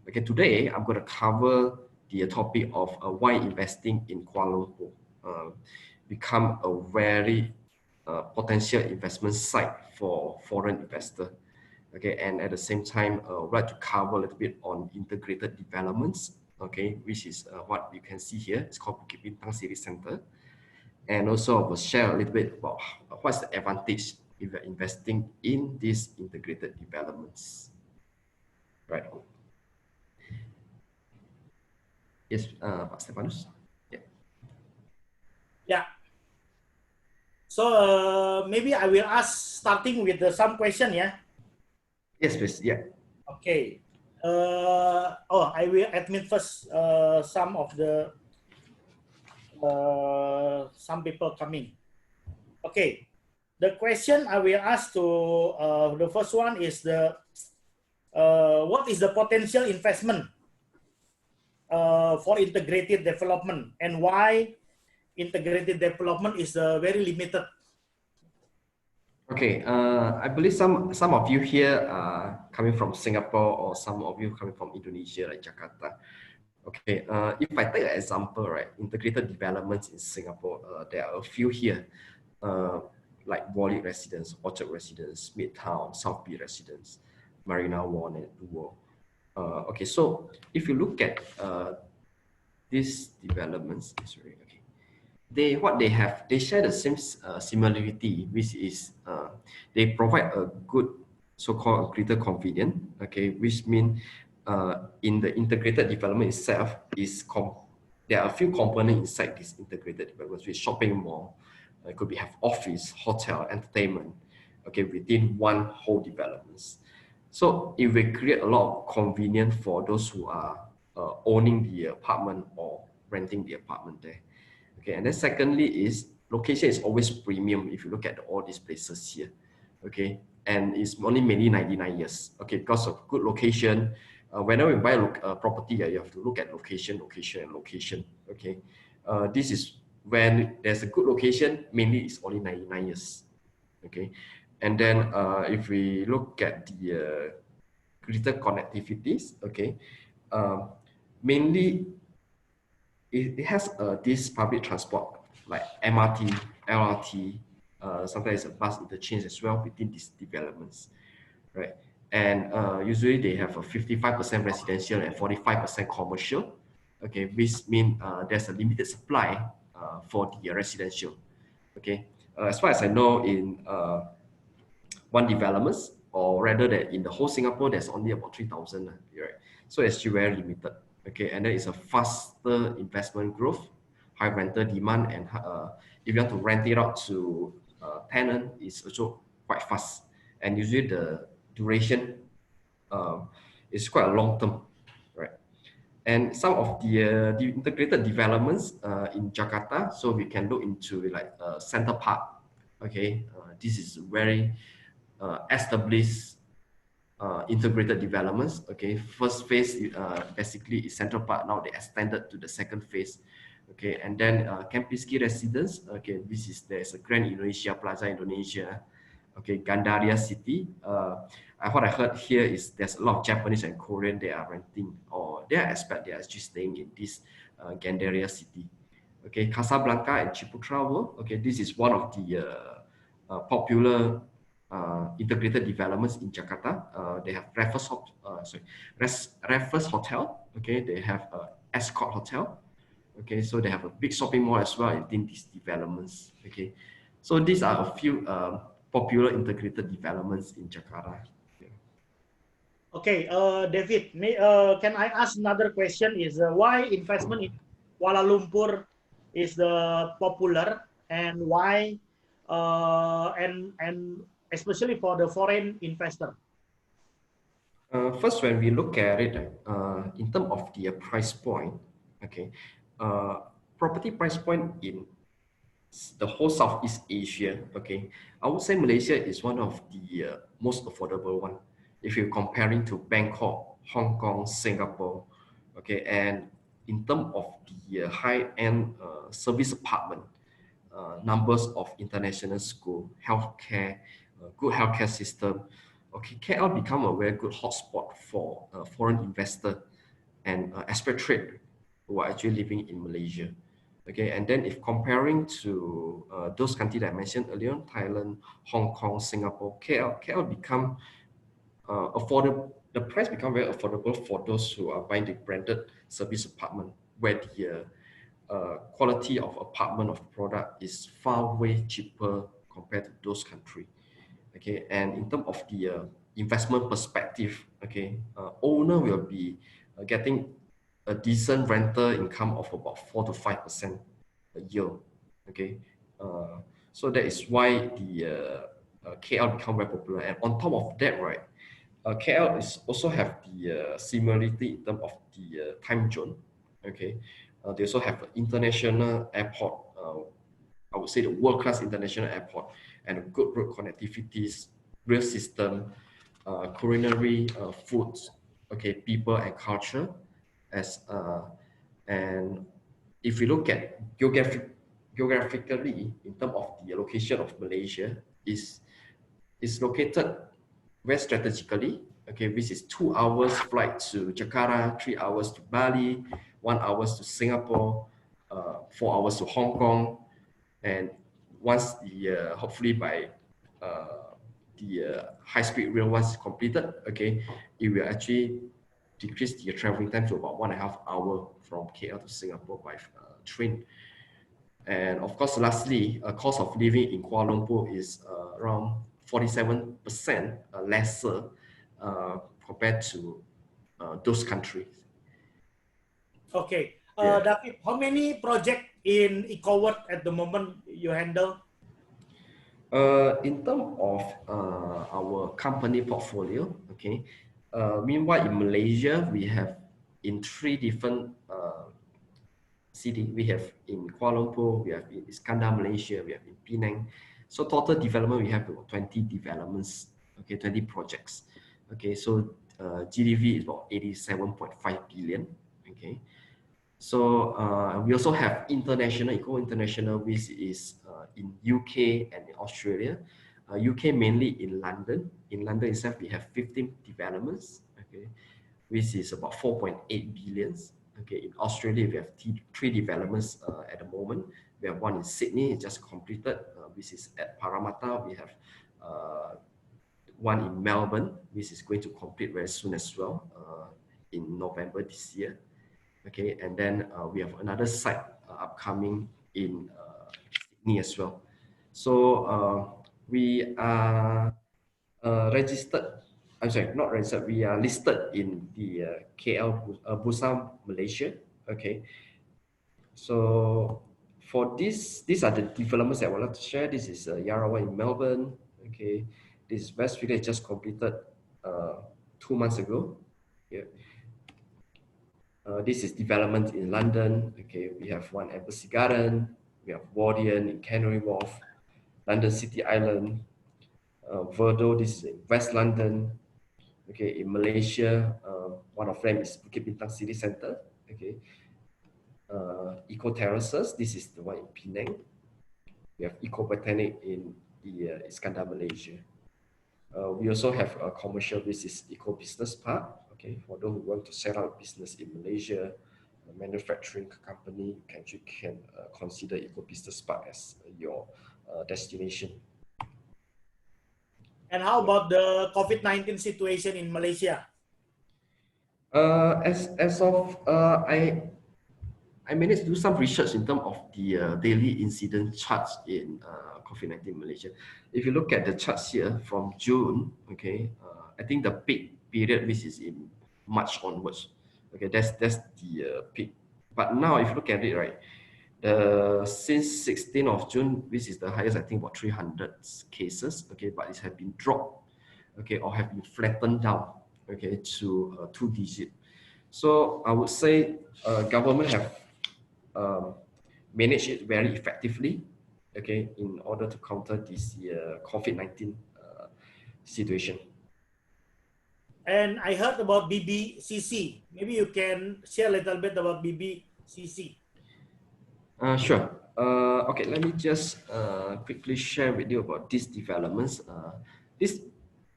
Okay, today I'm going to cover the topic of why investing in Kuala Lumpur become a very potential investment site for foreign investor. Okay, and at the same time, I'd like to cover a little bit on integrated developments. Okay, which is what you can see here. It's called Bukit Bintang City Center, and also I will share a little bit about what's the advantage if you're investing in these integrated developments. Right. Yes, Pak Stephanus. Yeah. Yeah. So maybe I will ask starting with some question, yeah. Yes, please. Yeah. Okay. I will admit first some of the some people coming. Okay. The question I will ask to the first one is what is the potential investment for integrated development and why integrated development is very limited? Okay, I believe some of you here are coming from Singapore, or some of you coming from Indonesia, like Jakarta. Okay, if I take an example, right, integrated developments in Singapore, there are a few here, like Wally Residence, Orchard Residence, Midtown, South Beach Residence, Marina One, and Duo. Okay, so if you look at these developments, sorry, okay, they share the same similarity, which is they provide a good so-called greater convenience. Okay, which means in the integrated development itself there are a few components inside this integrated development, which shopping mall, it could be have office, hotel, entertainment, okay, within one whole developments. So it will create a lot of convenience for those who are owning the apartment or renting the apartment there. Okay, and then secondly is location is always premium if you look at all these places here. Okay, and it's only mainly 99 years. Okay, because of good location. Whenever you buy a property, you have to look at location, location, and location. Okay, this is when there's a good location, mainly it's only 99 years. Okay, and then if we look at the greater connectivities, okay, mainly it has this public transport like MRT, LRT, sometimes a bus interchange as well within these developments, right? And usually they have a 55% residential and 45% commercial, okay, which means there's a limited supply for the residential, okay. As far as I know, in one developments, or rather that in the whole Singapore, there's only about 3,000, right? So it's still very limited. Okay, and then it's a faster investment growth, high rental demand, and if you want to rent it out to tenant, it's also quite fast. And usually the duration is quite a long term, right? And some of the integrated developments in Jakarta, so we can look into like Center Park. Okay, this is very established integrated developments. Okay, first phase basically is Central Park. Now they extended to the second phase. Okay, and then Kempinski Residence. Okay, there's a Grand Indonesia Plaza Indonesia. Okay, Gandaria City. What I heard here is there's a lot of Japanese and Korean they are renting, or they are actually staying in this Gandaria City. Okay, Casablanca and Ciputra World. Okay, this is one of the popular integrated developments in Jakarta. They have Raffles Hotel. Okay, they have Escort Hotel. Okay, so they have a big shopping mall as well within these developments. Okay, so these are a few popular integrated developments in Jakarta. Yeah. Okay, David, can I ask another question? Is why investment in Kuala Lumpur is the popular, and why and especially for the foreign investor? First, when we look at it, in terms of the price point, okay, property price point in the whole Southeast Asia, okay, I would say Malaysia is one of the most affordable one. If you're comparing to Bangkok, Hong Kong, Singapore, okay, and in terms of the high-end service apartment, numbers of international school, healthcare, good healthcare system, okay, KL become a very good hotspot for foreign investor. and expatriate who are actually living in Malaysia. Okay, and then if comparing to those countries that I mentioned earlier, Thailand, Hong Kong, Singapore, KL become affordable. The price become very affordable for those who are buying the branded service apartment, where the quality of apartment of product is far way cheaper compared to those countries. Okay, and in terms of the investment perspective, okay, owner will be getting a decent rental income of about 4 to 5% a year. Okay, so that is why the KL become very popular. And on top of that, right, KL is also have the similarity in terms of the time zone. Okay, they also have an international airport. I would say the world-class international airport and good road connectivities, rail system, culinary foods, okay, people and culture, as and if we look at geographically in terms of the location of Malaysia is located very strategically. Okay, which is 2 hours flight to Jakarta, 3 hours to Bali, 1 hour to Singapore, 4 hours to Hong Kong, and once the hopefully by the high-speed rail once completed, okay, it will actually decrease the traveling time to about 1.5 hours from KL to Singapore by train. And of course, lastly, cost of living in Kuala Lumpur is around 47% lesser compared to those countries. Okay. Yeah. David, how many projects in Ecoworld at the moment you handle? In terms of our company portfolio, okay. Meanwhile, in Malaysia, we have in 3 different cities. We have in Kuala Lumpur, we have in Iskandar, Malaysia, we have in Penang. So total development, we have about 20 developments, okay, 20 projects. Okay, so GDV is about 87.5 billion. Okay, so we also have international, International, which is in UK and in Australia. UK mainly in London. In London itself, we have 15 developments, okay, which is about 4.8 billions. Okay, in Australia, we have 3 developments at the moment. We have one in Sydney, it just completed, which is at Parramatta. We have one in Melbourne, which is going to complete very soon as well, in November this year. Okay, and then we have another site upcoming in Sydney as well. So we are registered. I'm sorry, not registered. We are listed in the KL Bursa, Malaysia. Okay. So for this, these are the developments that I would like to share. This is Yarawa in Melbourne. Okay. This is West Village just completed 2 months ago. Yeah. This is development in London. Okay, we have one Embassy Garden, we have Wardian in Canary Wharf, London City Island, Verdo, this is in West London. Okay, in Malaysia, one of them is Bukit Bintang City Centre. Okay, Eco Terraces, this is the one in Penang. We have Eco Botanic in the Iskandar, Malaysia. We also have a commercial, this is Eco Business Park. Okay, for those who want to set up a business in Malaysia, a manufacturing company, you can consider Eco Business Park as your destination. And how about the COVID-19 situation in Malaysia? As of I managed to do some research in terms of the daily incident charts in COVID-19 in Malaysia. If you look at the charts here from June, okay, I think the peak period, which is in March onwards, okay, that's the peak. But now, if you look at it, right, since 16th of June, which is the highest, I think about 300 cases, okay, but it has been dropped, okay, or have been flattened down, okay, to 2 digits. So I would say government have managed it very effectively, okay, in order to counter this COVID-19 situation. And I heard about BBCC. Maybe you can share a little bit about BBCC. Sure. Okay, let me just quickly share with you about these developments. This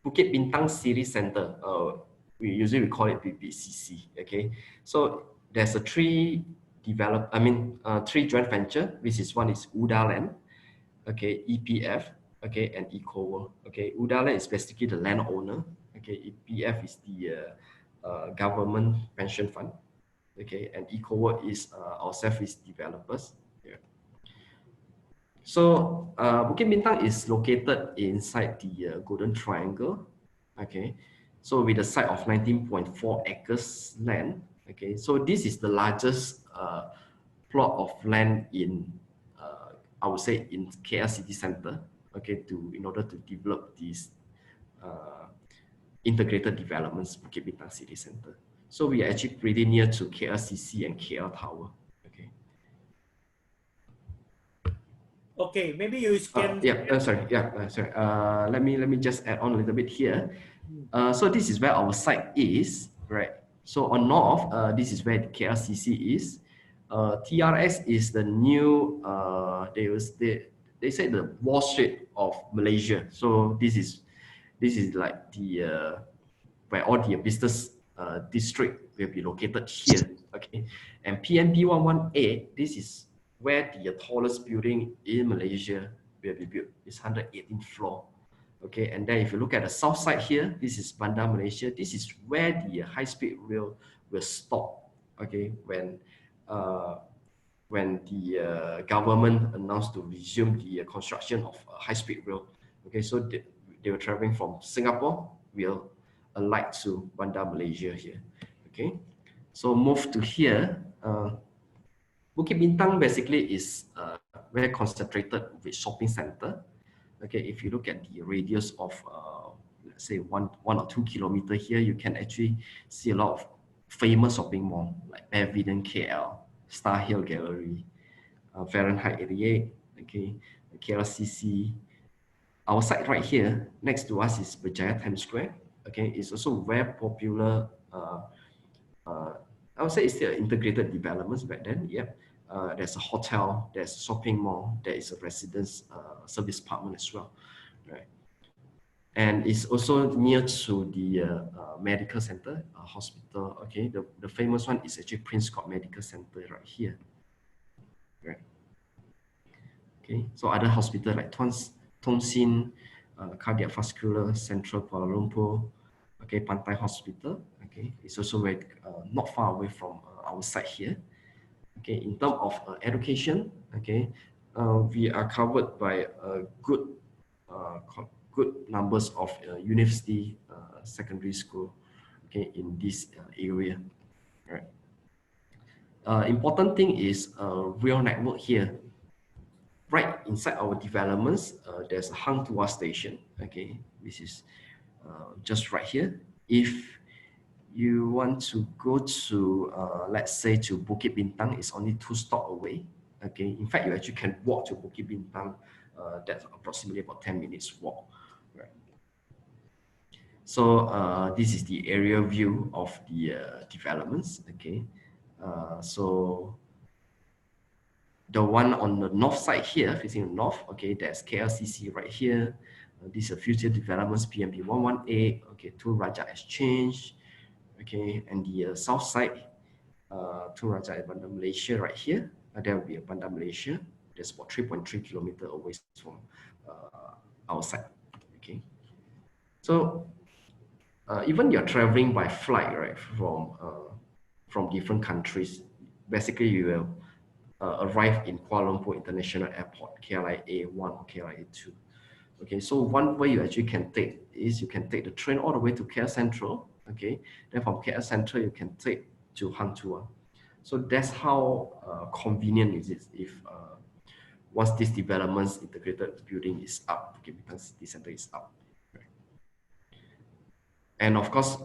Bukit Bintang City Centre, we call it BCC. Okay, so there's a three joint venture, which is one is Uda Land, okay, EPF, okay, and Ecoworld. Okay, Uda Land is basically the landowner. Okay, EPF is the government pension fund. Okay, and Ecoworld is ourselves is developers. Yeah. So Bukit Bintang is located inside the Golden Triangle. Okay, so with a site of 19.4 acres land. Okay, so this is the largest plot of land in I would say in KL city center. Okay, in order to develop these uh, integrated developments Bukit Bintang city center. So we are actually pretty near to KLCC and KL Tower. Okay. Okay, maybe you can. Sorry. Let me just add on a little bit here. So this is where our site is, right? So on north, this is where the KLCC is. TRS is the new, they say the Wall Street of Malaysia. So this is like the where all the business district will be located here. Okay, and PMP 118, this is where the tallest building in Malaysia will be built. It's 118th floor. Okay, and then if you look at the south side here, this is Bandar Malaysia. This is where the high-speed rail will stop. Okay, when the government announced to resume the construction of high-speed rail. Okay, so they were traveling from Singapore, will alight to Bandar Malaysia here. Okay, so move to here. Bukit Bintang basically is very concentrated with shopping center. Okay, if you look at the radius of let's say one or 2 kilometers here, you can actually see a lot of famous shopping mall like Pavilion KL, Star Hill Gallery, Fahrenheit 88, okay, KLCC. Our site right here next to us is Widjaja Times Square. Okay, it's also very popular. I would say it's still integrated developments back then. Yep. There's a hotel, there's a shopping mall, there is a residence service apartment as well, right? And it's also near to the medical center, hospital. Okay, the famous one is actually Prince Court Medical Center right here, right? Okay, so other hospitals like Tong Sin, Cardiac Vascular, Central Kuala Lumpur, okay, Pantai Hospital, okay, it's also very not far away from our site here. Okay, in terms of education, okay, we are covered by good numbers of university, secondary school, okay, in this area, right? Important thing is rail network here. Right inside our developments, there's a Hang Tuah station, okay, which is just right here. If you want to go to, let's say to Bukit Bintang, it's only 2 stops away. Okay, in fact, you actually can walk to Bukit Bintang. That's approximately about 10 minutes walk. Right. So this is the aerial view of the developments. Okay, so the one on the north side here, facing the north, okay, there's KLCC right here. These are future developments, PMP 118, okay, Tun Raja Exchange. Okay, and the south side, Tun Raja is Bandar Malaysia right here. There will be a Bandar Malaysia. That's about 3.3 kilometers away from our side. Okay, so even you're traveling by flight, right, from different countries, basically you will arrive in Kuala Lumpur International Airport, KLIA 1 or KLIA 2. Okay, so one way you actually can take is you can take the train all the way to KL Central. Okay, then from KL Central you can take to Hang Tuah. So that's how convenient it is if once this development's integrated building is up, Bukit Bintang City Center is up. Right. And of course,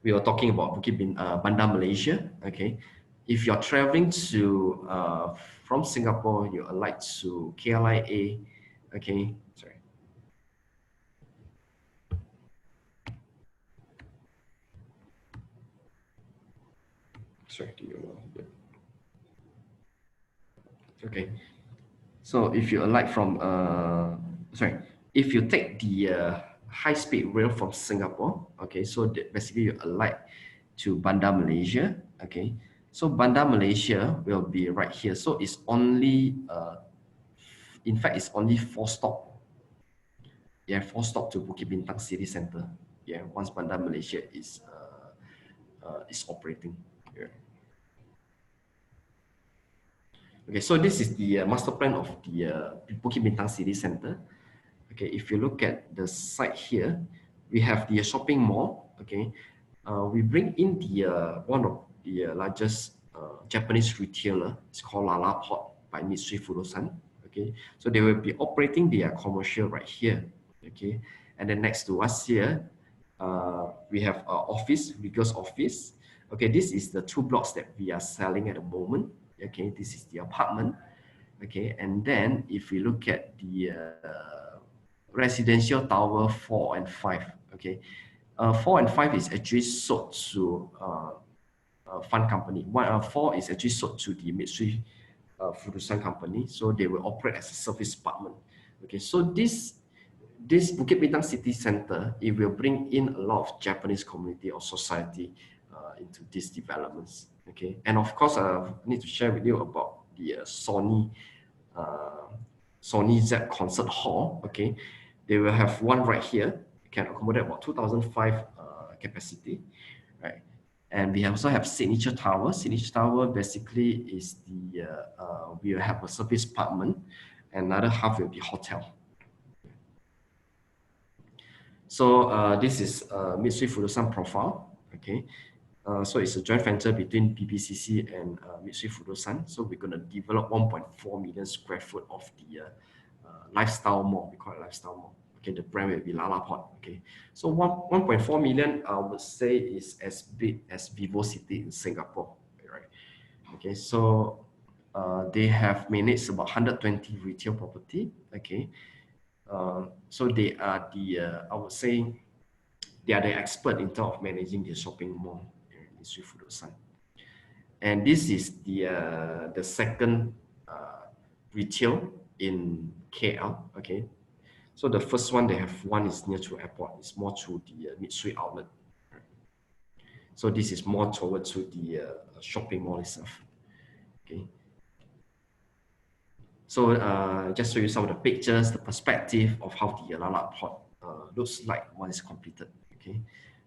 we were talking about Bandar Malaysia. Okay, if you're traveling to from Singapore, you alight to KLIA. Okay, sorry. Sorry, do you know? Okay, so if you alight from, if you take the high-speed rail from Singapore. Okay, so basically you alight to Bandar Malaysia. Okay, so Bandar Malaysia will be right here. So it's only, in fact, it's only 4 stops. Yeah, 4 stops to Bukit Bintang City Center. Yeah, once Bandar Malaysia is operating. Yeah. Okay, so this is the master plan of the Bukit Bintang City Center. Okay, if you look at the site here, we have the shopping mall. Okay, we bring in the one of the largest Japanese retailer. It's called Lalaport by Mitsui Fudosan. Okay, so they will be operating their commercial right here. Okay, and then next to us here, we have office, Regal's office. Okay, this is the 2 blocks that we are selling at the moment. Okay, this is the apartment. Okay, and then if we look at the residential tower 4 and 5. Okay, 4 and 5 is actually sold to fund company. 4 is actually sold to the Mitsui Fudosan company, so they will operate as a service apartment. Okay, so this Bukit Bintang City Center, it will bring in a lot of Japanese community or society into these developments. Okay, and of course, I need to share with you about the Sony Z Concert Hall. Okay, they will have one right here. It can accommodate about 2,005 capacity, right? And we also have Signature Tower. Signature Tower basically is the we will have a service apartment, and another half will be hotel. So this is Mitsui Fudosan profile. Okay, so it's a joint venture between BBCC and Mitsui Fudosan. So we're going to develop 1.4 million square foot of the lifestyle mall. We call it lifestyle mall. Okay, the brand will be Lalaport. Okay, so 1.4 million, I would say, is as big as VivoCity in Singapore. Right? Okay, so they have managed about 120 retail property. Okay, so they are the I would say they are the expert in terms of managing the shopping mall in Mitsui Fudosan. And this is the second retail in KL. Okay, so the first one they have one is near to airport. It's more to the Mitsui outlet. So this is more towards to the shopping mall itself. Okay. So just show you some of the pictures, the perspective of how the Lalaport looks like once it's completed. Okay,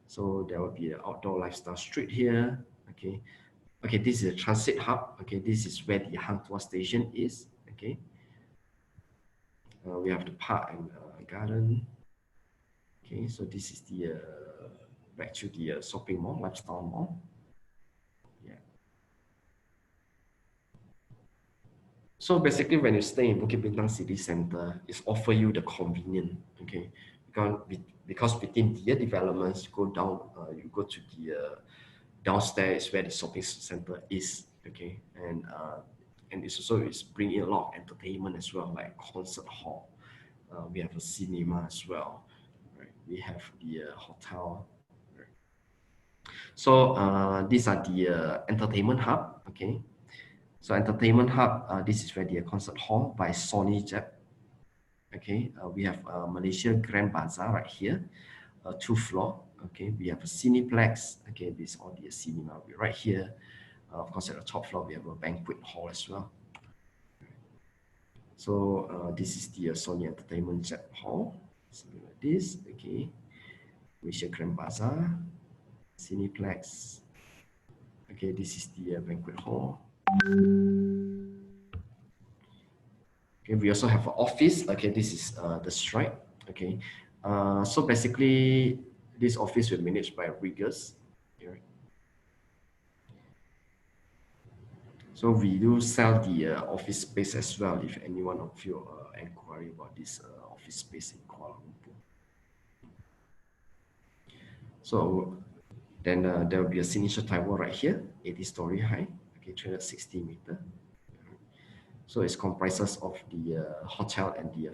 so there will be an outdoor lifestyle street here. Okay, okay, this is a transit hub. Okay, this is where the Hang Tuah station is. Okay, we have the park and garden. Okay, so this is the back to the shopping mall, lifestyle mall. Yeah. So basically, when you stay in Bukit Bintang City Center, it's offer you the convenience. Okay, because within the developments, you go down, you go to the downstairs where the shopping center is. Okay, and it's also bringing a lot of entertainment as well, like concert hall. We have a cinema as well. Right? We have the hotel. Right? So these are the entertainment hub. Okay, so entertainment hub. This is where the concert hall by Sony Z. Okay, we have Malaysia Grand Bazaar right here, 2 floor. Okay, we have a Cineplex. Okay, this is all the cinema right here. Of course, at the top floor, we have a banquet hall as well. So this is the Sony Entertainment Z Hall. Something like this. Okay, Malaysia Grand Bazaar, Cineplex. Okay, this is the banquet hall. Okay, we also have an office. Okay, this is the Stripe. Okay, so basically, this office will be managed by riggers. Okay. So we do sell the office space as well. If anyone of you inquiry about this office space in Kuala Lumpur. So then there will be a signature tower right here, 80-story high. Okay, 360 meter. So it comprises of the hotel and the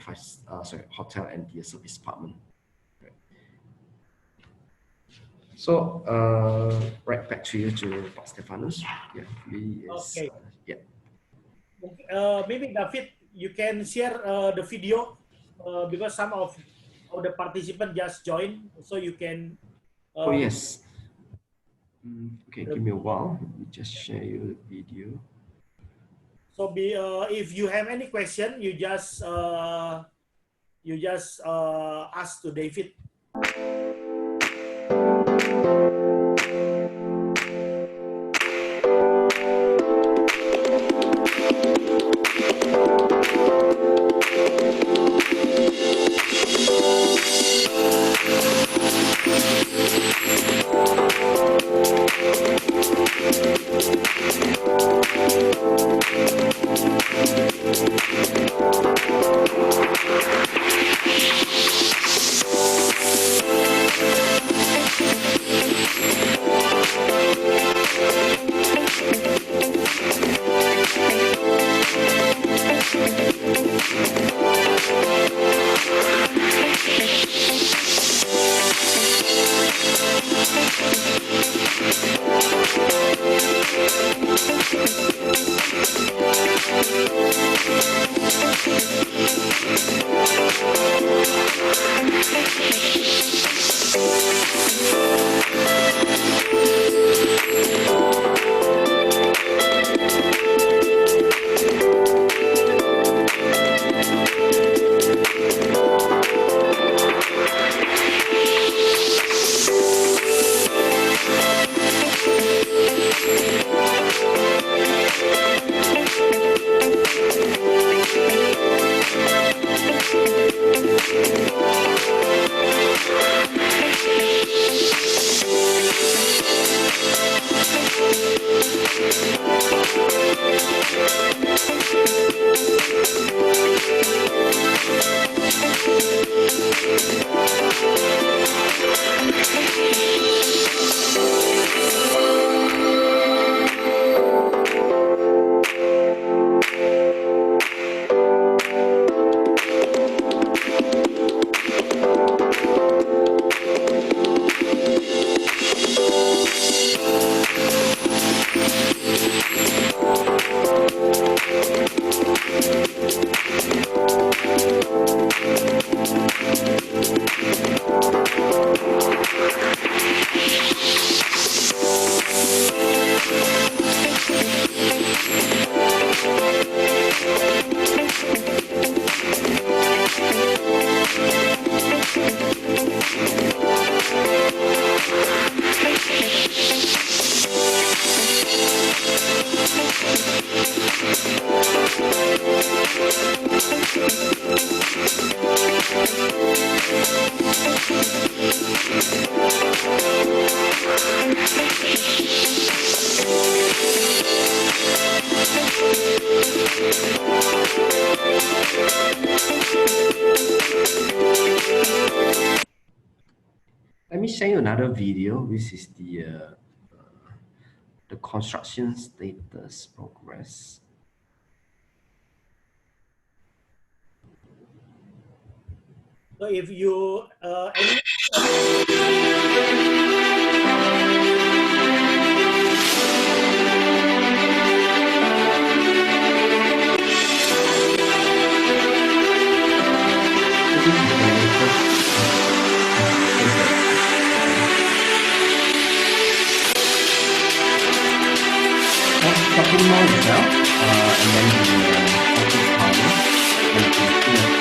hotel and the service apartment. Right. So right back to you, to Stephanus. Yeah, okay. Yeah. Maybe David, you can share the video because some of the participant just join, so you can. Oh yes. Okay, give me a while. Let me just share you the video. So if you have any question, you just ask to David. Let me show you another video. This is the construction status progress. So if you shopping mall itself, and then the office tower, and you can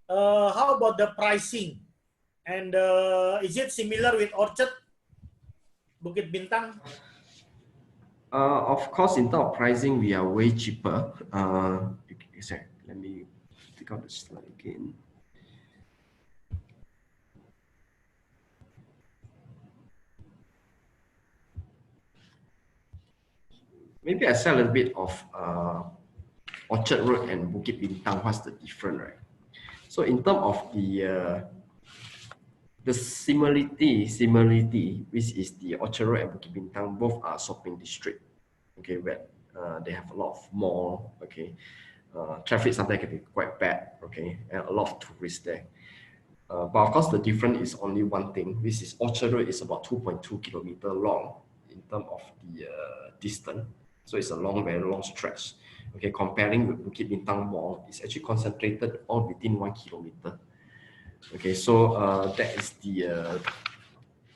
how about the pricing? And is it similar with Orchard, Bukit Bintang? Of course, in terms of pricing, we are way cheaper. Sorry, let me take out the slide again. Maybe I say a little bit of Orchard Road and Bukit Bintang. What's the difference, right? So in terms of the similarity, which is the Orchard Road and Bukit Bintang, both are shopping district. Okay, where they have a lot of mall. Okay, traffic sometimes can be quite bad. Okay, and a lot of tourists there. But of course, the difference is only one thing, which is Orchard Road is about 2.2 kilometer long in terms of the distance. So it's a long, very long stretch. Okay, comparing with Bukit Bintang Mall, it's actually concentrated all within 1 kilometer. Okay, so that is the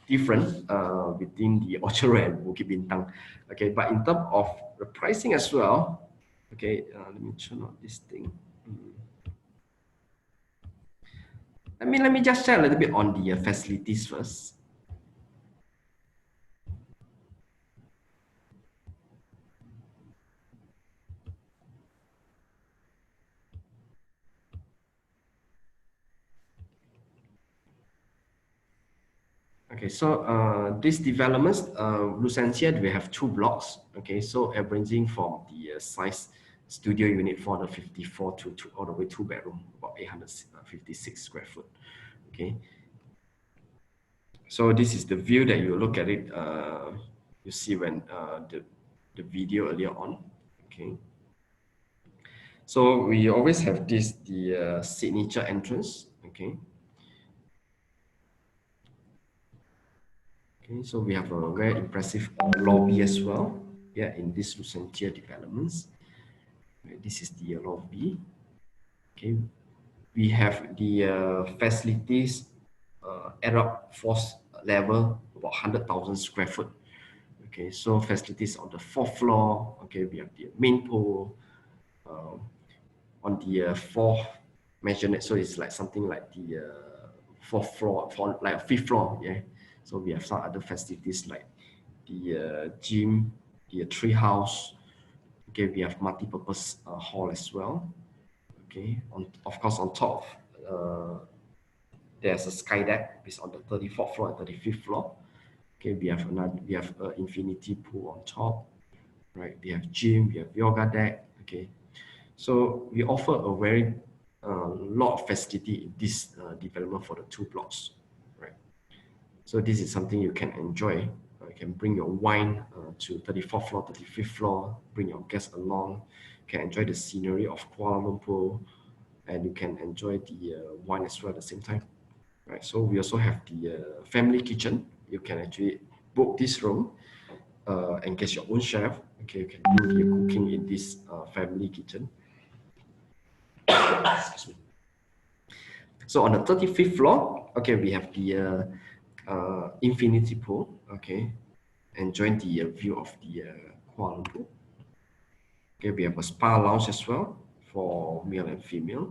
difference between the Orchard Road and Bukit Bintang. Okay, but in terms of the pricing as well, okay, let me turn on this thing. Let me just share a little bit on the facilities first. Okay, so these developments, Lucentia, we have 2 blocks. Okay, so ranging from the size studio unit 454 to all the way 2 bedroom, about 856 square foot. Okay, so this is the view that you look at it. You see when the video earlier on. Okay, so we always have the signature entrance. Okay. Okay, so we have a very impressive lobby as well. Yeah, in this Lucentia developments. This is the lobby. Okay, we have the facilities at up force level about 100,000 square foot. Okay, so facilities on the 4th floor. Okay, we have the main pool on the 4th measurement. So it's like something like the 4th floor, like a 5th floor. Yeah. So we have some other facilities like the gym, the tree house. Okay, we have multi-purpose hall as well. Okay, of course on top there's a sky deck. It's on the 34th floor and 35th floor. Okay, we have an infinity pool on top. Right, we have gym, we have yoga deck. Okay, so we offer a very lot of facility in this development for the 2 blocks. Right. So this is something you can enjoy. You can bring your wine to 34th floor, 35th floor, bring your guests along, you can enjoy the scenery of Kuala Lumpur, and you can enjoy the wine as well at the same time. Right, so we also have the family kitchen. You can actually book this room and get your own chef. Okay, you can do the cooking in this family kitchen. Excuse me. So on the 35th floor, okay, we have the infinity pool. Okay, enjoy the view of the Kuala Lumpur. Okay, we have a spa lounge as well for male and female.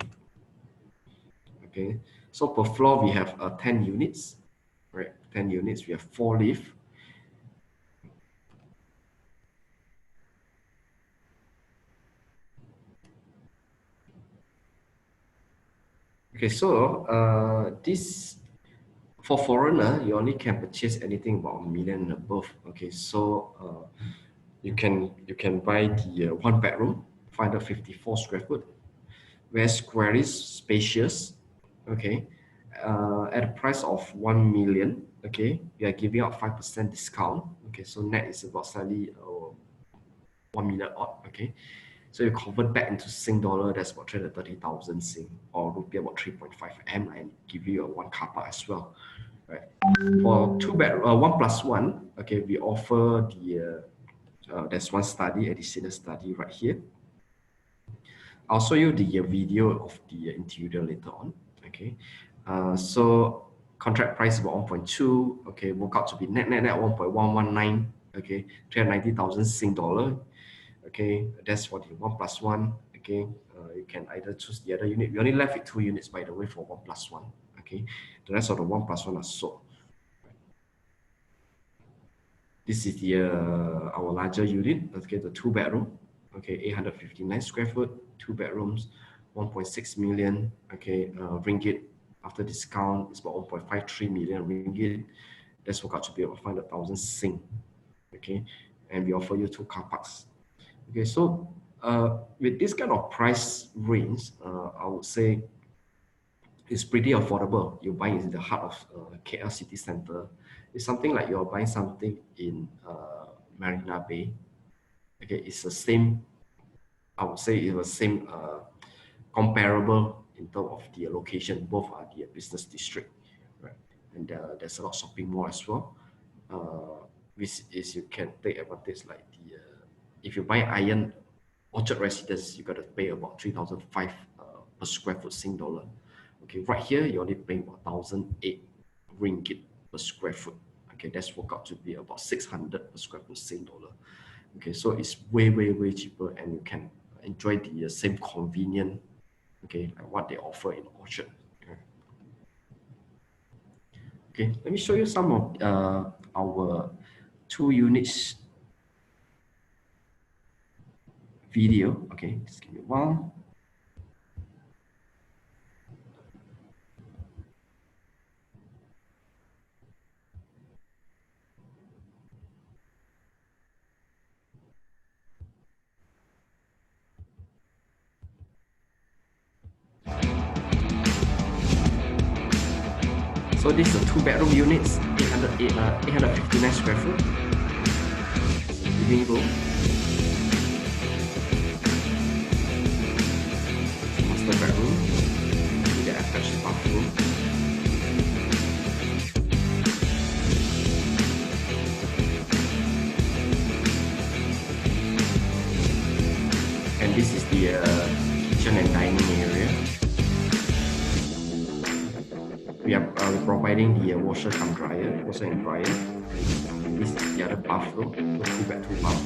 Okay, so per floor we have 10 units, right? 10 units. We have 4 lifts. Okay, so this for foreigner, you only can purchase anything about 1 million and above. Okay, so you can buy the 1 bedroom, 554 square foot, where square is spacious. Okay, at a price of 1 million. Okay, we are giving out 5% discount. Okay, so net is about slightly 1 million odd. Okay, so you convert back into Sing dollar, that's about 330,000 Sing, or rupee about 3.5 M, and give you a 1 car park as well. Right. For 2 bed, 1+1. Okay, we offer the there's one study, additional study right here. I'll show you the video of the interior later on. Okay, so contract price about 1.2. Okay, work out to be net 1.119. Okay, 390,000 Sing dollar. Okay, that's for the 1+1. Okay, you can either choose the other unit. We only left with 2 units, by the way, for 1+1. Okay, the rest of the 1+1 are sold. This is the our larger unit. Okay, the 2-bedroom. Okay, 859 square foot, 2 bedrooms, 1.6 million. Okay, ringgit after discount is about 1.53 million ringgit. That's work out to be about 500,000 Sing. Okay, and we offer you 2 car parks. Okay, so with this kind of price range, I would say it's pretty affordable. You're buying in the heart of KL city center. It's something like you're buying something in Marina Bay. Okay, it's the same. I would say it was same comparable in terms of the location. Both are the business district, right? And there's a lot of shopping mall as well. Which is you can take advantage like the if you buy Iron Orchard Residence, you got to pay about 3,500 per square foot Sing dollar. Okay, right here you're only paying about 1,008 ringgit per square foot. Okay, that's work out to be about 600 per square foot Sing dollar. Okay, so it's way cheaper, and you can enjoy the same convenient, okay, like what they offer in Orchard. Okay, let me show you some of our 2 units video. Okay, just give me a while. So this is a 2-bedroom units, 859 square foot. Living room. Master bedroom. The attached bathroom. And this is the kitchen and dining area. We are providing the washer and dryer. This is the other bathroom, 2-bed, 2 bath.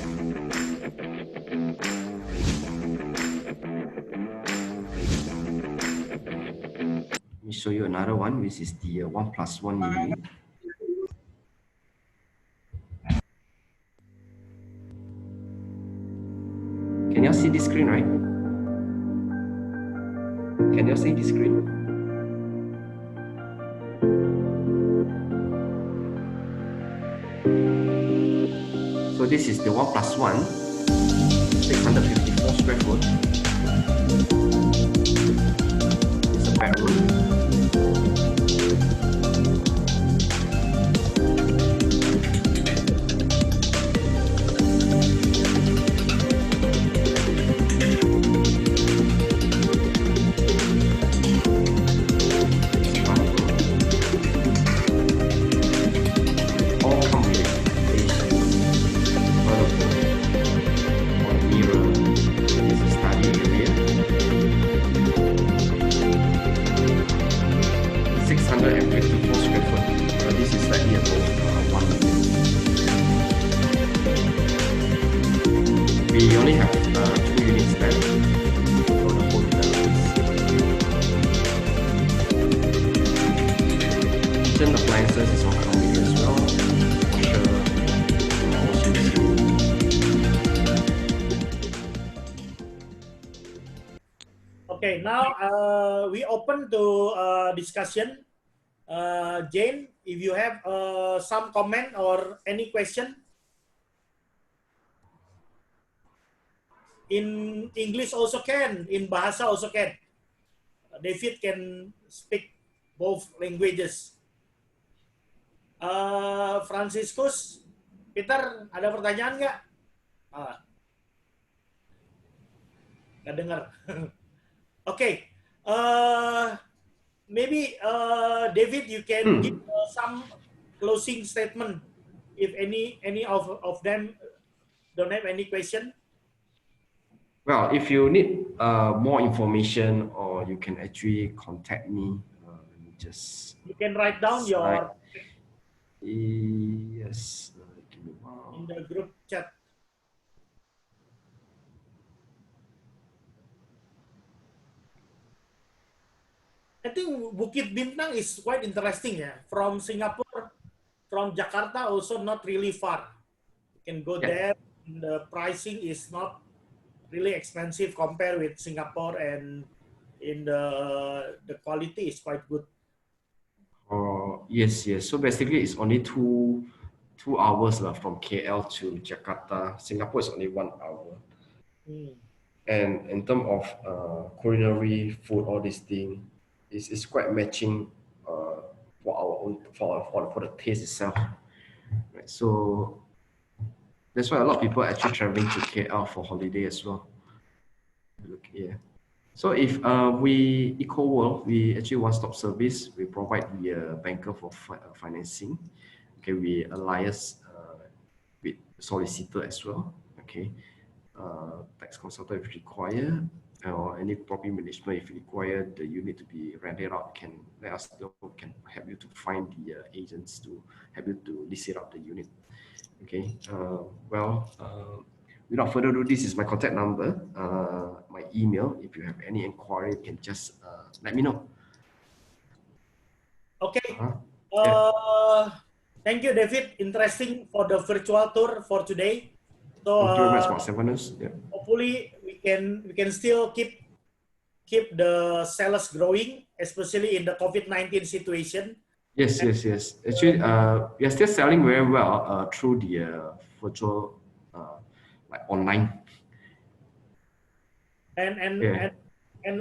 Let me show you another one, which is the 1+1 unit. Can you see the screen, right? Can you see the screen? So this is the 1+1, 654 square foot. It's a bedroom. We only have 2 units left for the whole development. Kitchen appliances is all covered as well. Okay, now we open to discussion. Jane, if you have some comment or any question. In English also can, in Bahasa also can. David can speak both languages. Franciscus, Peter, ada pertanyaan nggak? Nggak dengar. Okay. Maybe David, you can give some closing statement if any of them don't have any question. Well, if you need more information, or you can actually contact me. Let me just. You can write down your. Yes. Give me a while. In the group chat. I think Bukit Bintang is quite interesting. Yeah, from Singapore, from Jakarta also not really far. You can go Yeah. there. The pricing is not really expensive compared with Singapore, and in the quality is quite good. Oh, yes, yes. So basically, it's only two hours from KL to Jakarta. Singapore is only 1 hour. Mm. And in terms of culinary food, all these things, is quite matching for our own for the taste itself. Right. So that's why a lot of people are actually traveling to KL for holiday as well. Look here. So if we Ecoworld, we actually one-stop service. We provide the banker for financing. Okay, we alliance with solicitor as well. Okay, tax consultant if required, or any property management if required. The unit to be rented out, can let us know. Can help you to find the agents to help you to list it out the unit. Okay. Without further ado, this is my contact number, my email. If you have any inquiry, you can just let me know. Okay. Yeah. Thank you, David. Interesting for the virtual tour for today. So Thank you very much, Pak Stephanus. Yeah. hopefully we can still keep the sales growing, especially in the COVID-19 situation. Yes, yes, yes. Actually, we are still selling very well through the virtual, like online. And Yeah.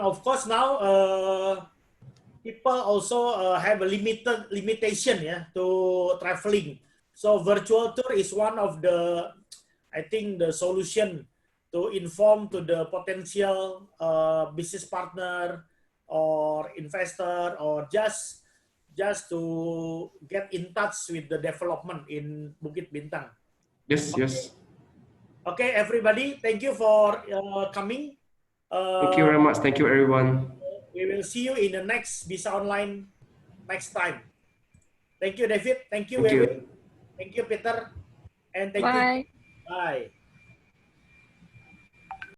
of course now people also have a limitation, yeah, to traveling. So virtual tour is one of the, I think, the solution to inform to the potential business partner or investor, or just to get in touch with the development in Bukit Bintang. Yes, yes. Okay, everybody, thank you for coming. Thank you very much. Thank you, everyone. We will see you in the next BISA Online next time. Thank you, David. Thank you, Thank Wewe. you. Thank you, Peter. And thank you. Bye. Bye.